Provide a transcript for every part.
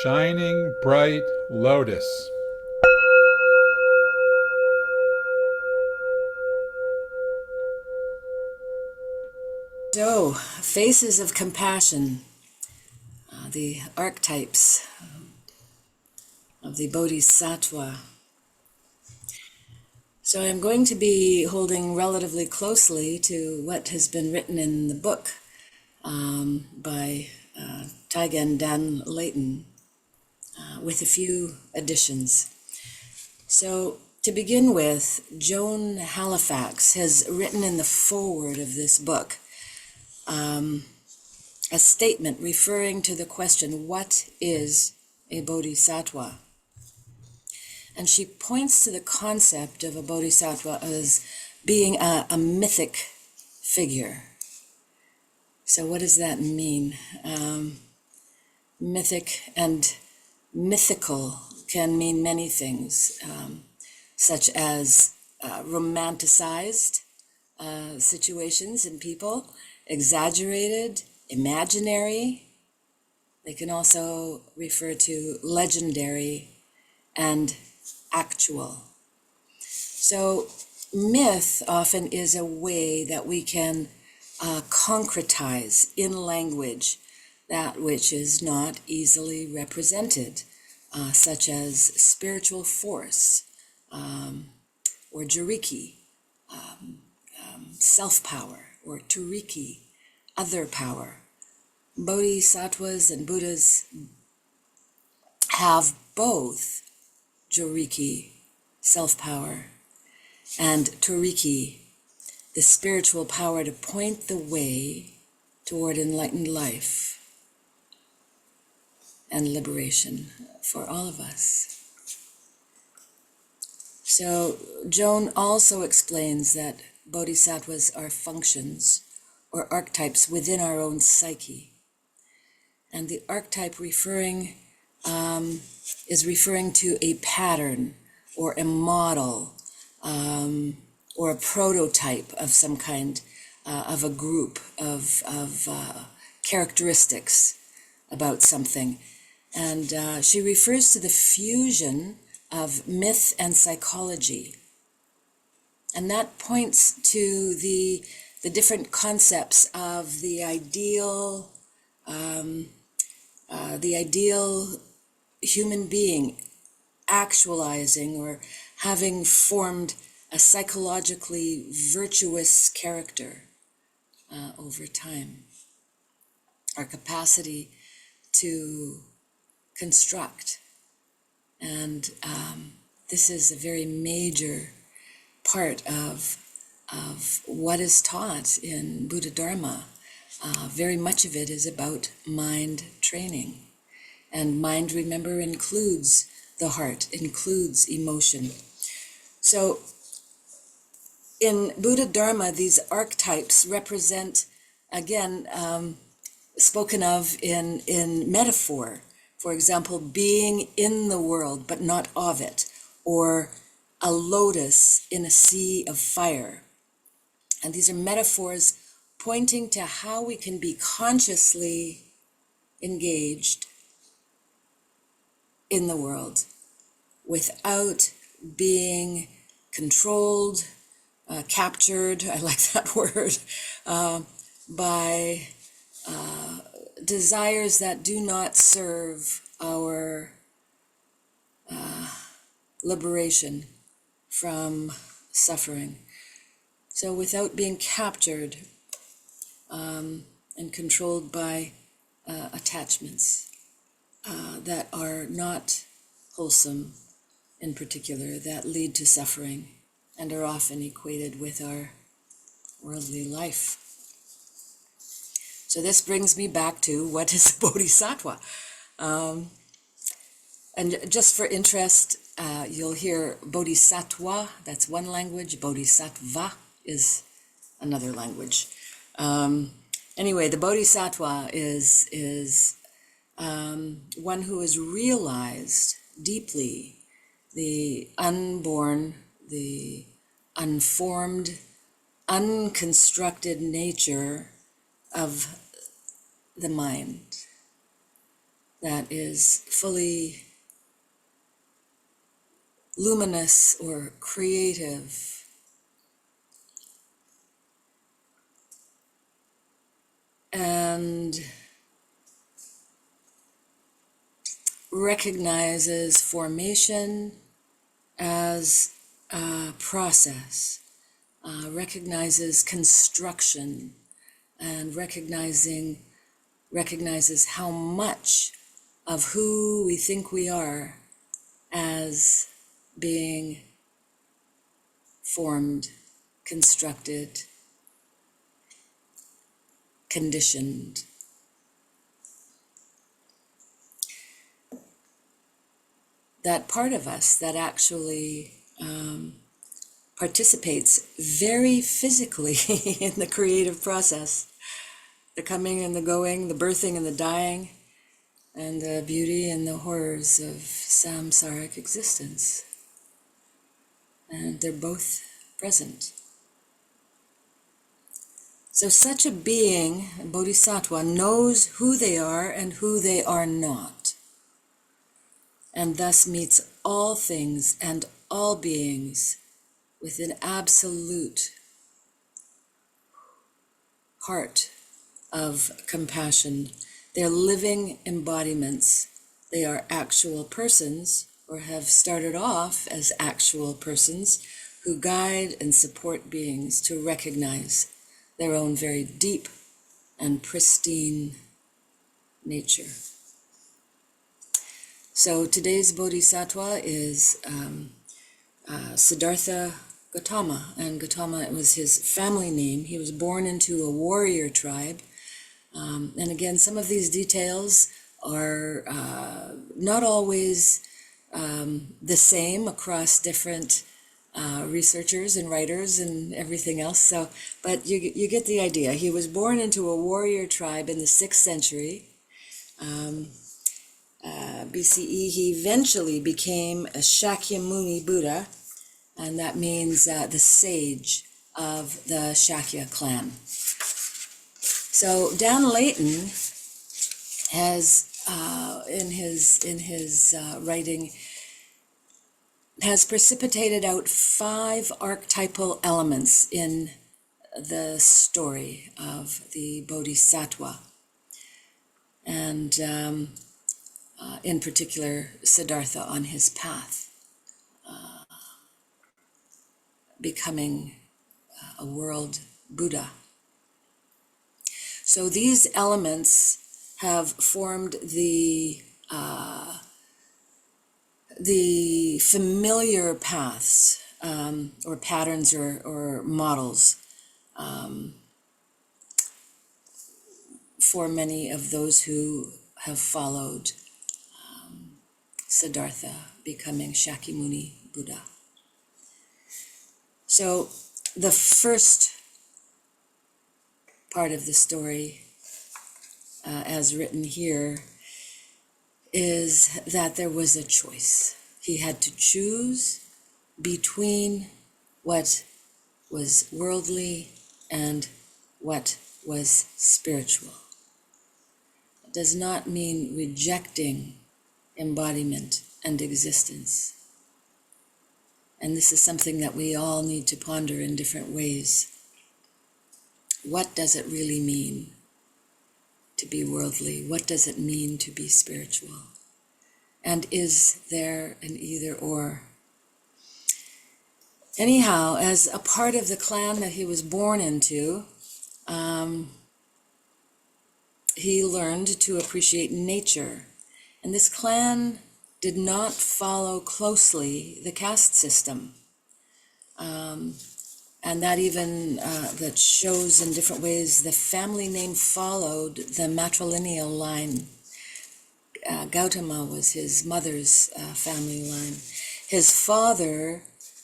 shining bright lotus. So, faces of compassion, the archetypes of the Bodhisattva. So I'm going to be holding relatively closely to what has been written in the book by Taigen Dan Leighton with a few additions. So to begin with, Joan Halifax has written in the foreword of this book a statement referring to the question, what is a bodhisattva? And she points to the concept of a bodhisattva as being a mythic figure. So what does that mean? Mythic and mythical can mean many things, such as romanticized situations in people, exaggerated, imaginary. They can also refer to legendary and actual. So myth often is a way that we can concretize in language that which is not easily represented, such as spiritual force, or jiriki, self-power, or turiki, other power. Bodhisattvas and Buddhas have both joriki, self-power, and turiki, the spiritual power to point the way toward enlightened life and liberation for all of us. So Joan also explains that bodhisattvas are functions or archetypes within our own psyche. And the archetype is referring to a pattern or a model or a prototype of some kind, of a group of characteristics about something. And she refers to the fusion of myth and psychology. And that points to the different concepts of the ideal human being actualizing or having formed a psychologically virtuous character over time. Our capacity to construct. And this is a very major part of what is taught in Buddha Dharma. Very much of it is about mind training. And mind, remember, includes the heart, includes emotion. So in Buddha Dharma, these archetypes represent, again, spoken of in metaphor. For example, being in the world but not of it, or a lotus in a sea of fire. And these are metaphors pointing to how we can be consciously engaged in the world without being controlled, captured, I like that word, by desires that do not serve our liberation from suffering. So without being captured and controlled by attachments that are not wholesome in particular, that lead to suffering and are often equated with our worldly life. So this brings me back to what is a bodhisattva? And just for interest, you'll hear bodhisattva, that's one language, bodhisattva is another language. Anyway, the bodhisattva is one who has realized deeply the unborn, the unformed, unconstructed nature of the mind. that is fully luminous or creative, and recognizes formation as a process, recognizes construction, and recognizes how much of who we think we are as being formed, constructed, conditioned. That part of us that actually participates very physically in the creative process, the coming and the going, the birthing and the dying, and the beauty and the horrors of samsaric existence. And they're both present. So such a being, a bodhisattva, knows who they are and who they are not, and thus meets all things and all beings with an absolute heart of compassion. They're living embodiments. They are actual persons, or have started off as actual persons, who guide and support beings to recognize their own very deep and pristine nature. So today's bodhisattva is Siddhartha Gautama, and Gautama was his family name. He was born into a warrior tribe. And again, some of these details are not always the same across different researchers and writers and everything else. So, but you get the idea. He was born into a warrior tribe in the 6th century BCE. He eventually became a Shakyamuni Buddha, and that means the sage of the Shakya clan. So Dan Layton has, in his writing, has precipitated out 5 archetypal elements in the story of the Bodhisattva, and in particular Siddhartha on his path, becoming a world Buddha. So these elements have formed the familiar paths or patterns or models for many of those who have followed Siddhartha becoming Shakyamuni Buddha. So the first part of the story, as written here, is that there was a choice. He had to choose between what was worldly and what was spiritual. It does not mean rejecting embodiment and existence. And this is something that we all need to ponder in different ways. What does it really mean to be worldly? What does it mean to be spiritual? And is there an either or? Anyhow, as a part of the clan that he was born into, he learned to appreciate nature. And this clan did not follow closely the caste system. And that even, that shows in different ways, the family name followed the matrilineal line. Gautama was his mother's family line. His father,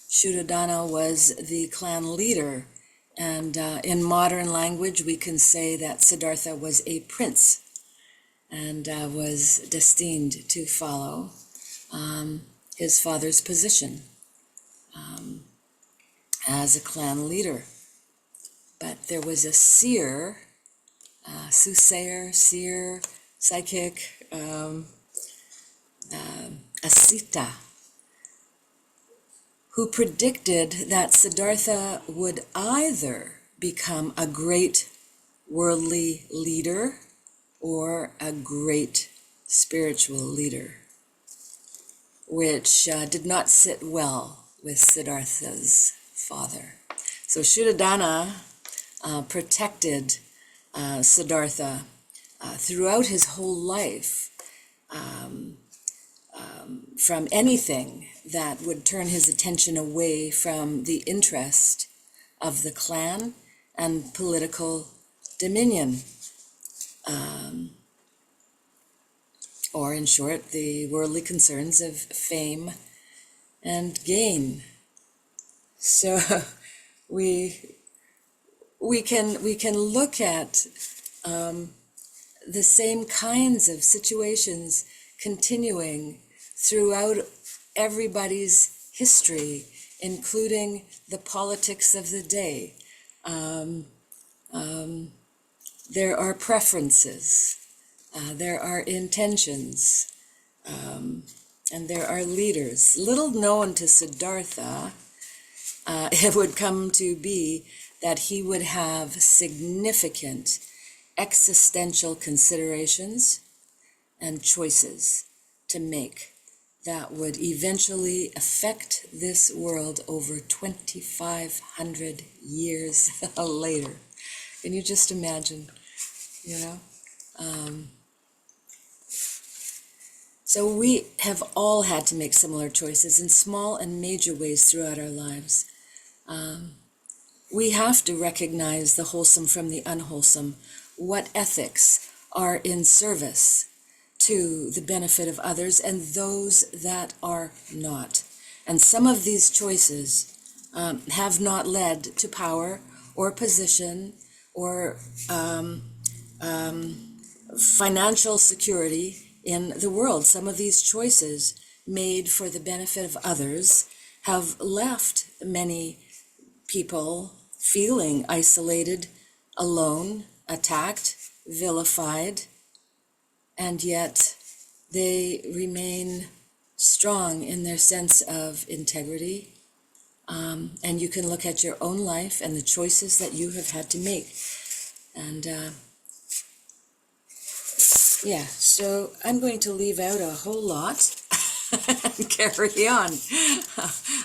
Shuddhadana, was the clan leader. And in modern language, we can say that Siddhartha was a prince and was destined to follow his father's position as a clan leader. But there was a seer, soothsayer, seer, psychic, Asita, who predicted that Siddhartha would either become a great worldly leader or a great spiritual leader, which did not sit well with Siddhartha's father. So Shuddhadana protected Siddhartha throughout his whole life from anything that would turn his attention away from the interest of the clan and political dominion. Or in short, the worldly concerns of fame and gain. So we can look at the same kinds of situations continuing throughout everybody's history, including the politics of the day. There are preferences, there are intentions, and there are leaders. Little known to Siddhartha, it would come to be that he would have significant existential considerations and choices to make that would eventually affect this world over 2,500 years later. Can you just imagine, you know? So we have all had to make similar choices in small and major ways throughout our lives. We have to recognize the wholesome from the unwholesome, what ethics are in service to the benefit of others and those that are not. And some of these choices have not led to power or position or financial security in the world. Some of these choices made for the benefit of others have left many people feeling isolated, alone, attacked, vilified, and yet they remain strong in their sense of integrity. And you can look at your own life and the choices that you have had to make. And yeah, so I'm going to leave out a whole lot and carry on.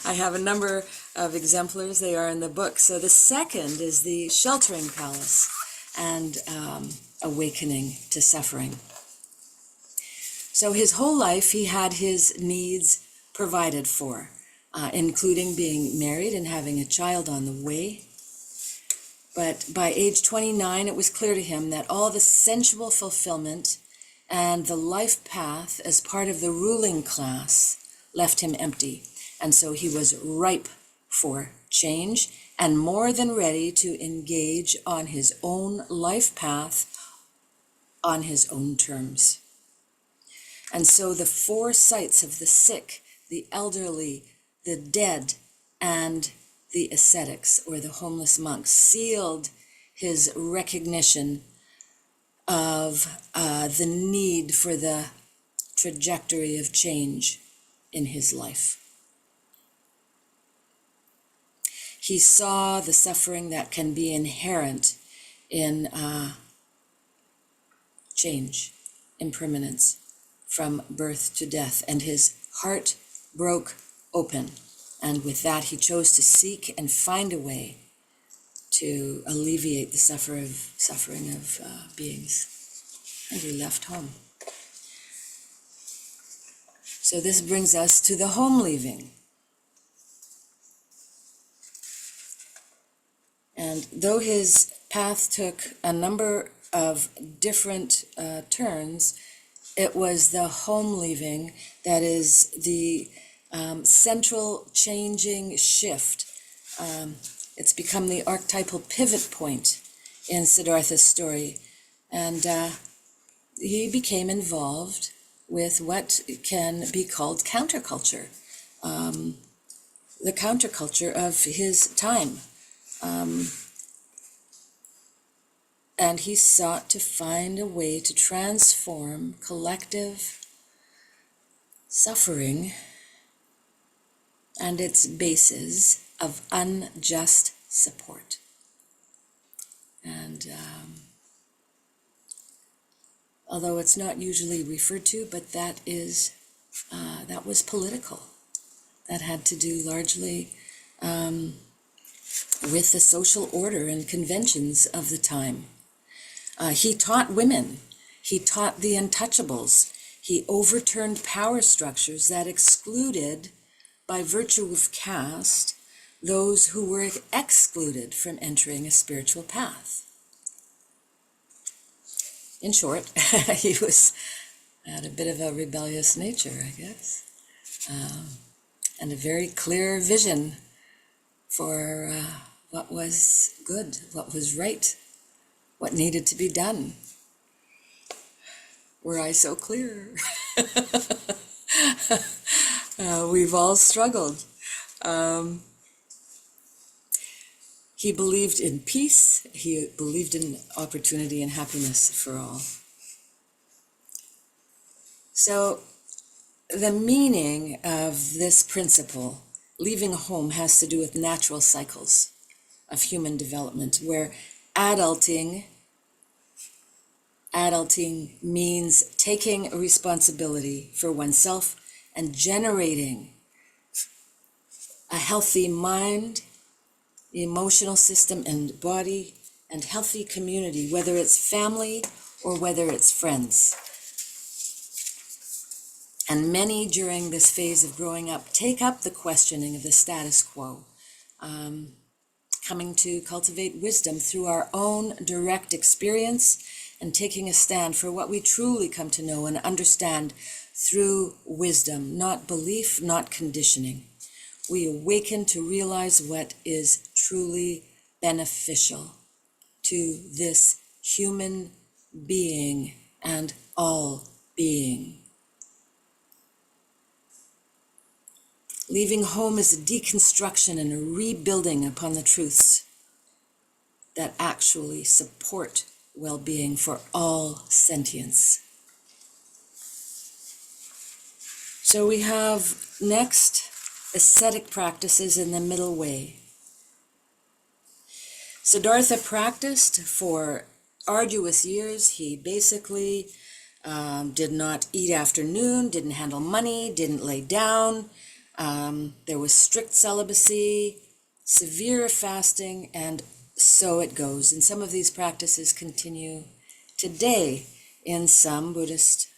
I have a number of exemplars. They are in the book. So the second is the sheltering palace and awakening to suffering. So his whole life he had his needs provided for, including being married and having a child on the way. But by age 29, it was clear to him that all the sensual fulfillment and the life path as part of the ruling class left him empty. And so he was ripe for change and more than ready to engage on his own life path on his own terms. And so the four sights of the sick, the elderly, the dead, and the ascetics or the homeless monks sealed his recognition of the need for the trajectory of change in his life. He saw the suffering that can be inherent in change, impermanence, from birth to death, and his heart broke open. And with that, he chose to seek and find a way to alleviate the suffering of beings. And he left home. So this brings us to the home leaving. And though his path took a number of different turns, it was the home leaving that is the central changing shift. It's become the archetypal pivot point in Siddhartha's story. And he became involved with what can be called counterculture, the counterculture of his time. And he sought to find a way to transform collective suffering and its basis of unjust support. And although it's not usually referred to, but that was political. That had to do largely with the social order and conventions of the time. He taught women, he taught the untouchables, he overturned power structures that excluded, by virtue of caste, those who were excluded from entering a spiritual path. In short, he had a bit of a rebellious nature, I guess, and a very clear vision for what was good, what was right, what needed to be done. Were I so clear? We've all struggled. He believed in peace. He believed in opportunity and happiness for all. So the meaning of this principle, leaving home, has to do with natural cycles of human development, where adulting means taking responsibility for oneself and generating a healthy mind, emotional system and body, and healthy community, whether it's family or whether it's friends. And many during this phase of growing up take up the questioning of the status quo, coming to cultivate wisdom through our own direct experience and taking a stand for what we truly come to know and understand through wisdom, not belief, not conditioning. We awaken to realize what is truly beneficial to this human being and all being. Leaving home is a deconstruction and a rebuilding upon the truths that actually support well-being for all sentience. So we have next ascetic practices in the middle way. Siddhartha practiced for arduous years. He basically did not eat after noon, didn't handle money, didn't lay down. There was strict celibacy, severe fasting, and so it goes. And some of these practices continue today in some Buddhist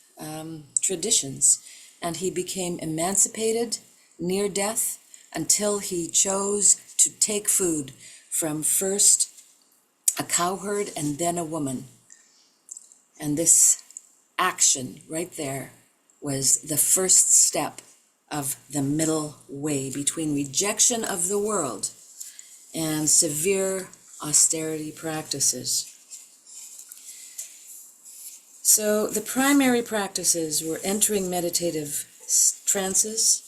traditions. And he became emancipated near death until he chose to take food from first a cowherd and then a woman. And this action right there was the first step of the middle way between rejection of the world and severe austerity practices. So the primary practices were entering meditative trances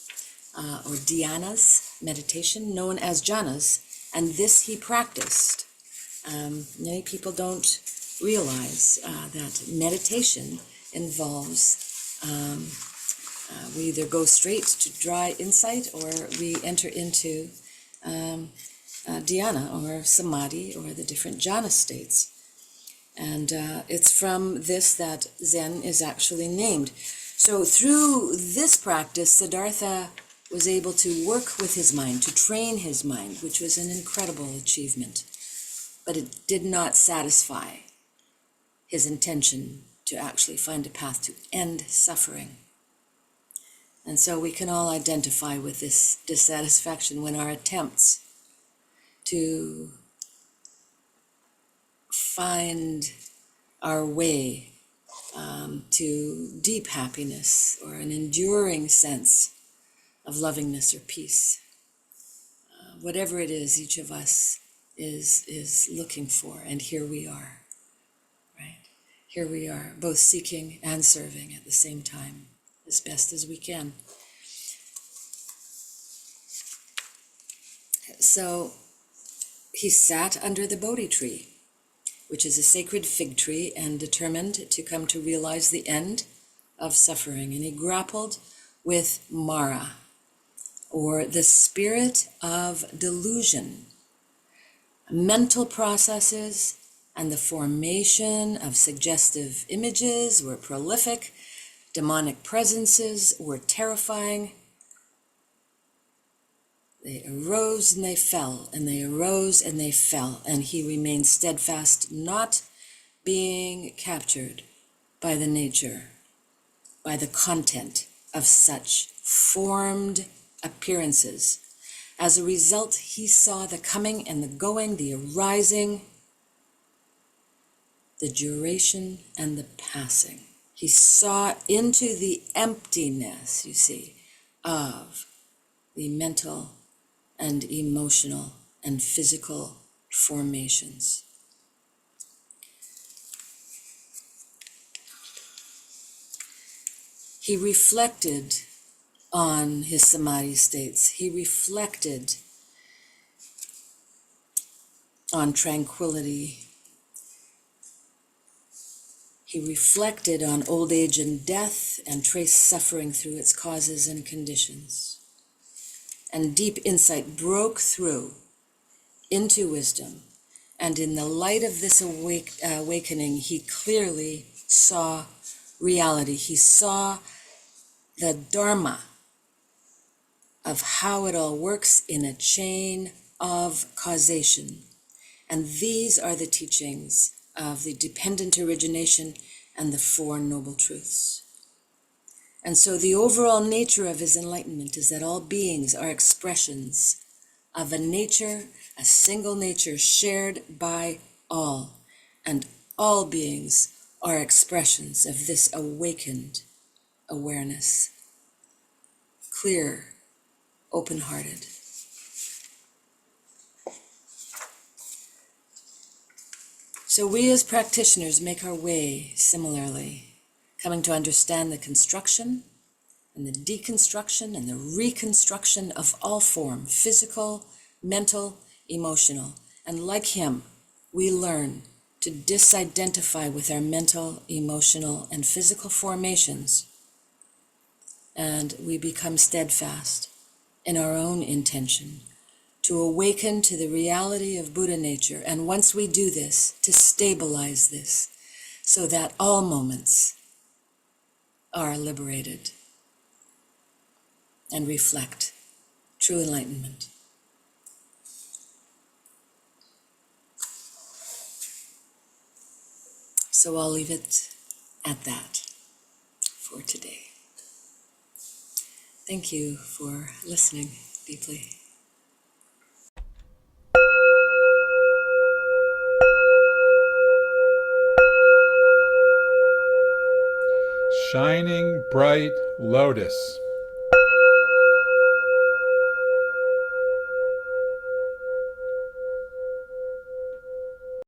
or dhyanas, meditation, known as jhanas, and this he practiced. Many people don't realize that meditation involves we either go straight to dry insight or we enter into dhyana or samadhi or the different jhana states. And it's from this that Zen is actually named. So through this practice, Siddhartha was able to work with his mind, to train his mind, which was an incredible achievement. But it did not satisfy his intention to actually find a path to end suffering. And so we can all identify with this dissatisfaction when our attempts to find our way to deep happiness or an enduring sense of lovingness or peace, whatever it is each of us is looking for, and here we are, right? Here we are, both seeking and serving at the same time, as best as we can. So he sat under the Bodhi tree which is a sacred fig tree, and determined to come to realize the end of suffering. And he grappled with Mara, or the spirit of delusion, mental processes and the formation of suggestive images were prolific, demonic presences were terrifying. They arose and they fell, and they arose and they fell, and he remained steadfast, not being captured by the nature, by the content of such formed appearances. As a result, he saw the coming and the going, the arising, the duration and the passing. He saw into the emptiness, you see, of the mental and emotional and physical formations. He reflected on his samadhi states. He reflected on tranquility. He reflected on old age and death and traced suffering through its causes and conditions. And deep insight broke through into wisdom. And in the light of this awakening, he clearly saw reality. He saw the Dharma of how it all works in a chain of causation. And these are the teachings of the dependent origination and the Four Noble Truths. And so the overall nature of his enlightenment is that all beings are expressions of a nature, a single nature shared by all. And all beings are expressions of this awakened awareness, clear, open-hearted. So we as practitioners make our way similarly, coming to understand the construction and the deconstruction and the reconstruction of all form, physical, mental, emotional. And like him, we learn to disidentify with our mental, emotional, and physical formations. And we become steadfast in our own intention to awaken to the reality of Buddha nature. And once we do this, to stabilize this so that all moments are liberated and reflect true enlightenment. So I'll leave it at that for today. Thank you for listening deeply. Shining bright lotus.